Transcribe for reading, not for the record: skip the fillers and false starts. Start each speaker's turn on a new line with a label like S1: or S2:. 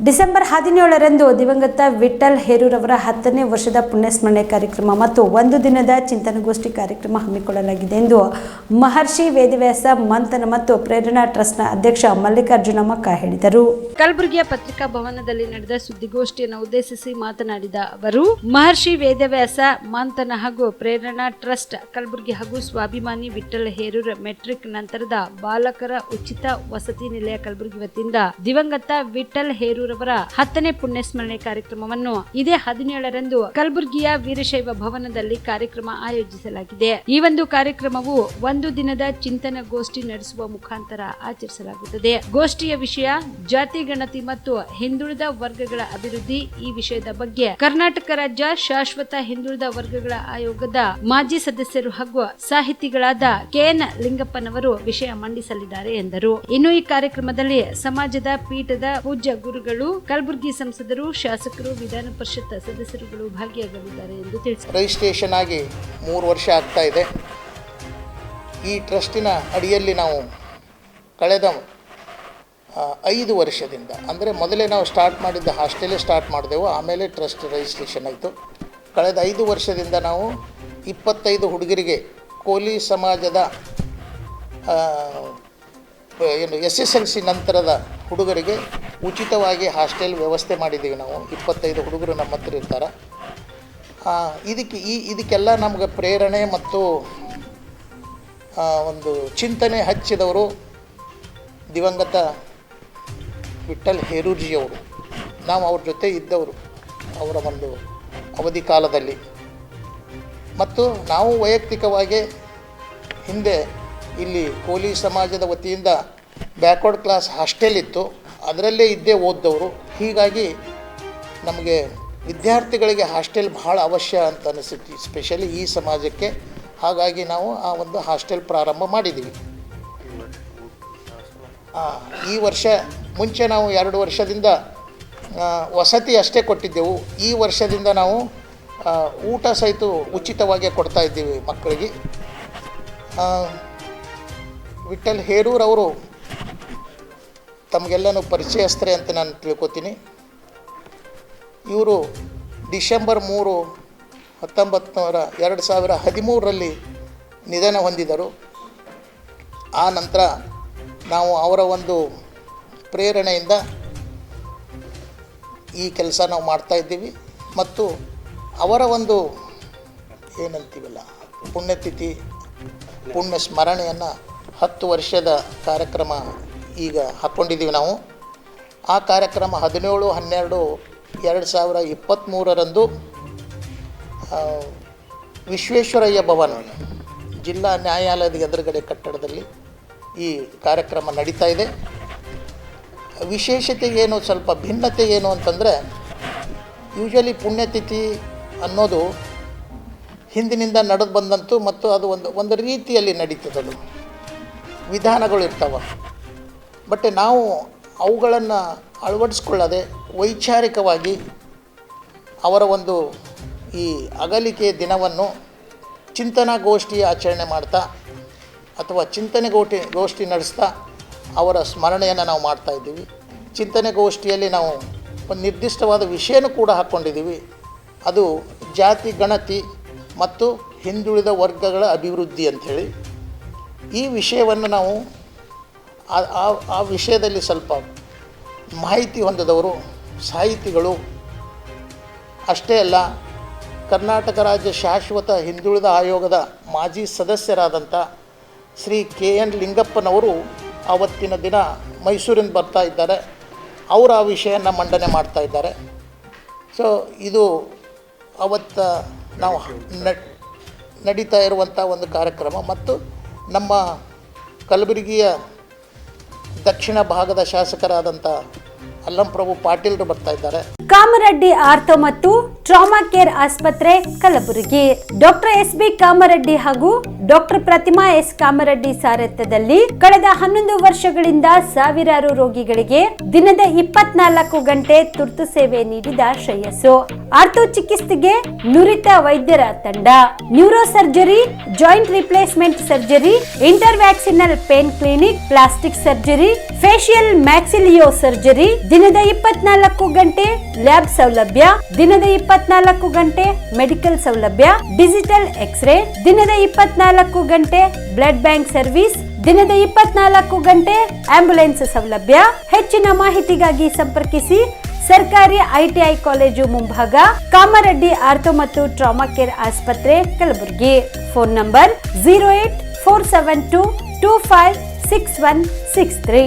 S1: December 17ರಂದು ದಿವಂಗತ ವಿಠಲ್ ಹೇರೂರವರ 10ನೇ ವರ್ಷದ ಪುಣ್ಯಸ್ಮರಣೆ ಕಾರ್ಯಕ್ರಮ ಮತ್ತು ಒಂದು ದಿನದ ಚಿಂತನಗೋಷ್ಠಿ ಕಾರ್ಯಕ್ರಮ ಹಮ್ಮಿಕೊಳ್ಳಲಾಗಿದೆ ಎಂದು ಮಹರ್ಷಿ ವೇದವ್ಯಾಸ ಮಂಥನ ಮತ್ತು ಪ್ರೇರಣಾ ಟ್ರಸ್ಟ್ನ ಅಧ್ಯಕ್ಷ ಮಲ್ಲಿಕಾರ್ಜುನ ಮಕ್ಕ ಹೇಳಿದರು. ಕಲಬುರಗಿಯ ಪತ್ರಿಕಾ ಭವನದಲ್ಲಿ ನಡೆದ ಸುದ್ದಿಗೋಷ್ಠಿಯನ್ನು ಉದ್ದೇಶಿಸಿ ಮಾತನಾಡಿದ ಅವರು, ಮಹರ್ಷಿ ವೇದವ್ಯಾಸ ಮಂಥನ ಹಾಗೂ ಪ್ರೇರಣಾ ಟ್ರಸ್ಟ್ ಕಲಬುರಗಿ ಹಾಗೂ ಸ್ವಾಭಿಮಾನಿ ವಿಠಲ್ ಹೇರೂರ್ ಮೆಟ್ರಿಕ್ ನಂತರದ ಬಾಲಕರ ಉಚಿತ ವಸತಿ ನಿಲಯ ಕಲಬುರಗಿ ವತಿಯಿಂದ ದಿವಂಗತ ವಿಠಲ್ ಹೇರೂರ್ ಅವರ 10ನೇ ಪುಣ್ಯಸ್ಮರಣೆ ಕಾರ್ಯಕ್ರಮವನ್ನು ಇದೇ 17ರಂದು ಕಲಬುರಗಿಯ ವೀರಶೈವ ಭವನದಲ್ಲಿ ಕಾರ್ಯಕ್ರಮ ಆಯೋಜಿಸಲಾಗಿದೆ. ಈ ಒಂದು ಕಾರ್ಯಕ್ರಮವು ಒಂದು ದಿನದ ಚಿಂತನಗೋಷ್ಠಿ ನಡೆಸುವ ಮುಖಾಂತರ ಆಚರಿಸಲಾಗುತ್ತದೆ. ಗೋಷ್ಠಿಯ ವಿಷಯ ಜಾತಿ ಗಣತಿ ಮತ್ತು ಹಿಂದುಳಿದ ವರ್ಗಗಳ ಅಭಿವೃದ್ಧಿ. ಈ ವಿಷಯದ ಬಗ್ಗೆ ಕರ್ನಾಟಕ ರಾಜ್ಯ ಶಾಶ್ವತ ಹಿಂದುಳಿದ ವರ್ಗಗಳ ಆಯೋಗದ ಮಾಜಿ ಸದಸ್ಯರು ಹಾಗೂ ಸಾಹಿತಿಗಳಾದ ಕೆಎನ್ ಲಿಂಗಪ್ಪನವರು ವಿಷಯ ಮಂಡಿಸಲಿದ್ದಾರೆ ಎಂದರು. ಇನ್ನು ಈ ಕಾರ್ಯಕ್ರಮದಲ್ಲಿ ಸಮಾಜದ ಪೀಠದ ಪೂಜ್ಯ ಗುರುಗಳು, ಕಲಬುರಗಿ ಸಂಸದರು, ಶಾಸಕರು, ವಿಧಾನ ಪರಿಷತ್ ಸದಸ್ಯರುಗಳು ಭಾಗಿಯಾಗಲಿದ್ದಾರೆ ಎಂದು ತಿಳಿಸಿದರು.
S2: ರಿಜಿಸ್ಟ್ರೇಷನ್ ಆಗಿ 3 ವರ್ಷ ಆಗ್ತಾ ಇದೆ. ಈ ಟ್ರಸ್ಟಿನ ಅಡಿಯಲ್ಲಿ ನಾವು ಕಳೆದ 5 ವರ್ಷದಿಂದ, ಅಂದರೆ ಮೊದಲೇ ನಾವು ಸ್ಟಾರ್ಟ್ ಮಾಡಿದ್ದ ಹಾಸ್ಟೆಲೇ ಸ್ಟಾರ್ಟ್ ಮಾಡಿದೆವು, ಆಮೇಲೆ ಟ್ರಸ್ಟ್ ರಿಜಿಸ್ಟ್ರೇಷನ್ ಆಯಿತು. ಕಳೆದ 5 ವರ್ಷದಿಂದ ನಾವು 25 ಹುಡುಗರಿಗೆ ಕೋಲಿ ಸಮಾಜದ SSLC ನಂತರದ ಹುಡುಗರಿಗೆ ಉಚಿತವಾಗಿ ಹಾಸ್ಟೆಲ್ ವ್ಯವಸ್ಥೆ ಮಾಡಿದ್ದೀವಿ. ನಾವು 25 ಹುಡುಗರು ನಮ್ಮ ಹತ್ರ ಇರ್ತಾರೆ. ಇದಕ್ಕೆಲ್ಲ ನಮಗೆ ಪ್ರೇರಣೆ ಮತ್ತು ಒಂದು ಚಿಂತನೆ ಹಚ್ಚಿದವರು ದಿವಂಗತ ವಿಠಲ್ ಹೇರೂರ್ಜಿಯವರು. ನಾವು ಅವ್ರ ಜೊತೆ ಇದ್ದವರು ಅವರ ಒಂದು ಅವಧಿ ಕಾಲದಲ್ಲಿ. ಮತ್ತು ನಾವು ವೈಯಕ್ತಿಕವಾಗಿ ಹಿಂದೆ ಇಲ್ಲಿ ಕೋಲಿ ಸಮಾಜದ ವತಿಯಿಂದ ಬ್ಯಾಕ್ವರ್ಡ್ ಕ್ಲಾಸ್ ಹಾಸ್ಟೆಲ್ ಇತ್ತು, ಅದರಲ್ಲೇ ಇದ್ದೇ ಓದ್ದವರು. ಹೀಗಾಗಿ ನಮಗೆ ವಿದ್ಯಾರ್ಥಿಗಳಿಗೆ ಹಾಸ್ಟೆಲ್ ಬಹಳ ಅವಶ್ಯ ಅಂತ ಅನಿಸುತ್ತೆ, ಸ್ಪೆಷಲಿ ಈ ಸಮಾಜಕ್ಕೆ. ಹಾಗಾಗಿ ನಾವು ಆ ಒಂದು ಹಾಸ್ಟೆಲ್ ಪ್ರಾರಂಭ ಮಾಡಿದ್ದೀವಿ. ಈ ವರ್ಷ ಮುಂಚೆ ನಾವು 2 ವರ್ಷದಿಂದ ವಸತಿ ಅಷ್ಟೇ ಕೊಟ್ಟಿದ್ದೆವು. ಈ ವರ್ಷದಿಂದ ನಾವು ಊಟ ಸಹಿತ ಉಚಿತವಾಗಿ ಕೊಡ್ತಾ ಇದ್ದೀವಿ ಮಕ್ಕಳಿಗೆ. ವಿಠಲ್ ಹೇರೂರ್ ಅವರು ತಮಗೆಲ್ಲನೂ ಪರಿಚಯಸ್ಥರೇ ಅಂತ ನಾನು ತಿಳ್ಕೊತೀನಿ. ಇವರು ಡಿಸೆಂಬರ್ 3, 2013ರಲ್ಲಿ ನಿಧನ ಹೊಂದಿದರು. ಆ ನಂತರ ನಾವು ಅವರ ಒಂದು ಪ್ರೇರಣೆಯಿಂದ ಈ ಕೆಲಸ ನಾವು ಮಾಡ್ತಾಯಿದ್ದೀವಿ. ಮತ್ತು ಅವರ ಒಂದು ಏನಂತೀವಲ್ಲ ಪುಣ್ಯತಿಥಿ, ಪುಣ್ಯ ಸ್ಮರಣೆಯನ್ನು 10 ವರ್ಷದ ಕಾರ್ಯಕ್ರಮ ಈಗ ಹಾಕ್ಕೊಂಡಿದ್ದೀವಿ ನಾವು. ಆ ಕಾರ್ಯಕ್ರಮ 17/12/2023ರಂದು ವಿಶ್ವೇಶ್ವರಯ್ಯ ಭವನ ಜಿಲ್ಲಾ ನ್ಯಾಯಾಲಯದ ಎದುರುಗಡೆ ಕಟ್ಟಡದಲ್ಲಿ ಈ ಕಾರ್ಯಕ್ರಮ ನಡೀತಾ ಇದೆ. ವಿಶೇಷತೆ ಏನು, ಸ್ವಲ್ಪ ಭಿನ್ನತೆ ಏನು ಅಂತಂದರೆ, ಯೂಶ್ವಲಿ ಪುಣ್ಯತಿಥಿ ಅನ್ನೋದು ಹಿಂದಿನಿಂದ ನಡೆದು ಬಂದಂತು ಮತ್ತು ಅದು ಒಂದು ರೀತಿಯಲ್ಲಿ ನಡೀತದದು, ವಿಧಾನಗಳು ಇರ್ತಾವೆ. ಬಟ್ ನಾವು ಅವುಗಳನ್ನು ಅಳವಡಿಸ್ಕೊಳ್ಳದೆ ವೈಚಾರಿಕವಾಗಿ ಅವರ ಒಂದು ಈ ಅಗಲಿಕೆ ದಿನವನ್ನು ಚಿಂತನಗೋಷ್ಠಿ ಆಚರಣೆ ಮಾಡ್ತಾ ಅಥವಾ ಗೋಷ್ಠಿ ನಡೆಸ್ತಾ ಅವರ ಸ್ಮರಣೆಯನ್ನು ನಾವು ಮಾಡ್ತಾಯಿದ್ದೀವಿ. ಚಿಂತನೆಗೋಷ್ಠಿಯಲ್ಲಿ ನಾವು ಒಂದು ನಿರ್ದಿಷ್ಟವಾದ ವಿಷಯನೂ ಕೂಡ ಹಾಕ್ಕೊಂಡಿದ್ದೀವಿ. ಅದು ಜಾತಿ ಗಣತಿ ಮತ್ತು ಹಿಂದುಳಿದ ವರ್ಗಗಳ ಅಭಿವೃದ್ಧಿ ಅಂಥೇಳಿ. ಈ ವಿಷಯವನ್ನು ನಾವು ಆ ವಿಷಯದಲ್ಲಿ ಸ್ವಲ್ಪ ಮಾಹಿತಿ ಹೊಂದಿದವರು ಸಾಹಿತಿಗಳು ಅಷ್ಟೇ ಅಲ್ಲ, ಕರ್ನಾಟಕ ರಾಜ್ಯ ಶಾಶ್ವತ ಹಿಂದುಳಿದ ಆಯೋಗದ ಮಾಜಿ ಸದಸ್ಯರಾದಂಥ ಶ್ರೀ KN ಲಿಂಗಪ್ಪನವರು ಆವತ್ತಿನ ದಿನ ಮೈಸೂರಿಂದ ಬರ್ತಾ ಇದ್ದಾರೆ. ಅವರು ಆ ವಿಷಯನ ಮಂಡನೆ ಮಾಡ್ತಾ ಇದ್ದಾರೆ. ಸೊ ಇದು ಅವತ್ತು ನಾವು ನಡೀತಾ ಇರುವಂಥ ಒಂದು ಕಾರ್ಯಕ್ರಮ. ಮತ್ತು ನಮ್ಮ ಕಲಬುರಗಿಯ ದಕ್ಷಿಣ ಭಾಗದ ಶಾಸಕರಾದಂಥ ಅಲ್ಲಂಪ್ರಭು ಪಾಟೀಲ್ರು ಬರ್ತಾ ಇದ್ದಾರೆ.
S1: ಕಾಮರೆಡ್ಡಿ ಆರ್ಥೋ ಮತ್ತು ಟ್ರಾಮಾ ಕೇರ್ ಆಸ್ಪತ್ರೆ ಕಲಬುರಗಿ. Doctor S B. ಕಾಮರೆಡ್ಡಿ ಹಾಗೂ ಡಾಕ್ಟರ್ ಪ್ರತಿಮಾ ಎಸ್. ಕಾಮರೆಡ್ಡಿ ಸಾರಥ್ಯದಲ್ಲಿ ಕಳೆದ 11 ವರ್ಷಗಳಿಂದ ಸಾವಿರಾರು ರೋಗಿಗಳಿಗೆ ದಿನದ 24 ಗಂಟೆ ತುರ್ತು ಸೇವೆ ನೀಡಿದ ಶ್ರೇಯಸ್ಸು. ಆರ್ಥೋ ಚಿಕಿತ್ಸೆಗೆ ನುರಿತ ವೈದ್ಯರ ತಂಡ, neuro surgery, joint replacement surgery, interventional pain clinic, plastic surgery, facial maxillo surgery, ದಿನದ 24 ಗಂಟೆ ಲ್ಯಾಬ್ ಸೌಲಭ್ಯ, ದಿನದ 24 ಗಂಟೆ ಮೆಡಿಕಲ್ ಸೌಲಭ್ಯ, ಡಿಜಿಟಲ್ ಎಕ್ಸ್ರೇ, ದಿನದ 24 ಗಂಟೆ ಬ್ಲಡ್ ಬ್ಯಾಂಕ್ ಸರ್ವಿಸ್, ದಿನದ 24 ಗಂಟೆ ಆಂಬ್ಯುಲೆನ್ಸ್ ಸೌಲಭ್ಯ. ಹೆಚ್ಚಿನ ಮಾಹಿತಿಗಾಗಿ ಸಂಪರ್ಕಿಸಿ ಸರ್ಕಾರಿ ಐಟಿಐ ಕಾಲೇಜು ಮುಂಭಾಗ, ಕಾಮರೆಡ್ಡಿ ಆರ್ಥೋ ಮತ್ತು ಟ್ರಾಮಾ ಕೇರ್ ಆಸ್ಪತ್ರೆ ಕಲಬುರಗಿ. Phone number 084722566163.